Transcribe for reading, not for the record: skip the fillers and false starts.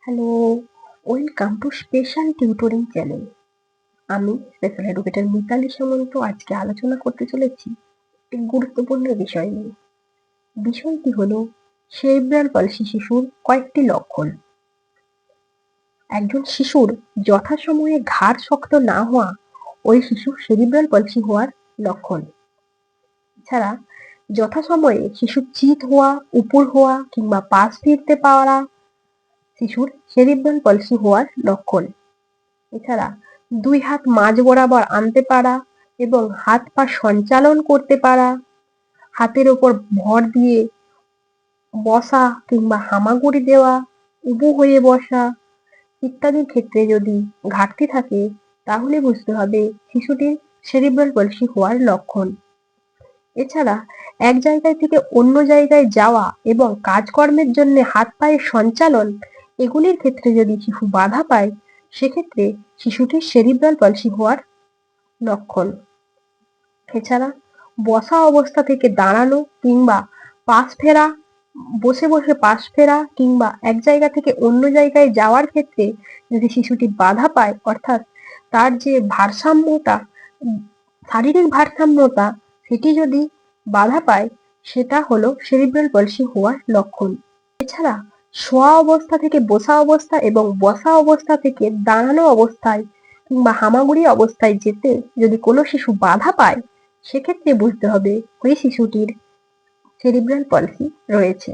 Hello, welcome to special tutoring channel. আমি special educator Mitali সামন্ত আজকে আলোচনা করতে চলেছি একটি গুরুত্বপূর্ণ বিষয় নিয়ে। বিষয়টি হলো সেরিব্রাল পলসি শিশুর কয়েকটি লক্ষণ। একজন শিশুর যথাসময়ে ঘাড় শক্ত না হওয়া ওই শিশুর সেরিব্রাল পলসি হওয়ার লক্ষণ। এছাড়া যথাসময়ে শিশুর চিত হওয়া, উপর হওয়া কিংবা পাশ ফিরতে পারা শিশুর সেরিব্রাল পলসি হওয়ার লক্ষণ। এছাড়া দুই হাত মাঝ বরাবর আনতে পারা এবং হাত পা সঞ্চালন করতে পারা, হাতের ওপর ভর দিয়ে বসা কিংবা হামাগুড়ি দেওয়া, উবু হয়ে বসা ইত্যাদির ক্ষেত্রে যদি ঘাটতি থাকে তাহলে বুঝতে হবে শিশুটির সেরিব্রাল পলসি হওয়ার লক্ষণ। এছাড়া এক জায়গায় থেকে অন্য জায়গায় যাওয়া এবং কাজকর্মের জন্য হাত পায়ের সঞ্চালন এগুলির ক্ষেত্রে যদি শিশু বাধা পায় সেক্ষেত্রে শিশুটির সেরিব্রাল পলসি হওয়ার লক্ষণ। এছাড়া বসা অবস্থা থেকে দাঁড়ানো কিংবা পাশ ফেরা, বসে বসে পাশ ফেরা কিংবা এক জায়গা থেকে অন্য জায়গায় যাওয়ার ক্ষেত্রে যদি শিশুটি বাধা পায়, অর্থাৎ তার যে ভারসাম্যতা, শারীরিক ভারসাম্যতা সেটি যদি বাধা পায় সেটা হলো সেরিব্রাল পলসি হওয়ার লক্ষণ। এছাড়া শোয়া অবস্থা থেকে বসা অবস্থা এবং বসা অবস্থা থেকে দাঁড়ানো অবস্থায় কিংবা হামাগুড়ি অবস্থায় যেতে যদি কোনো শিশু বাধা পায় সেক্ষেত্রে বুঝতে হবে ওই শিশুটির সেরিব্রাল পলসি রয়েছে।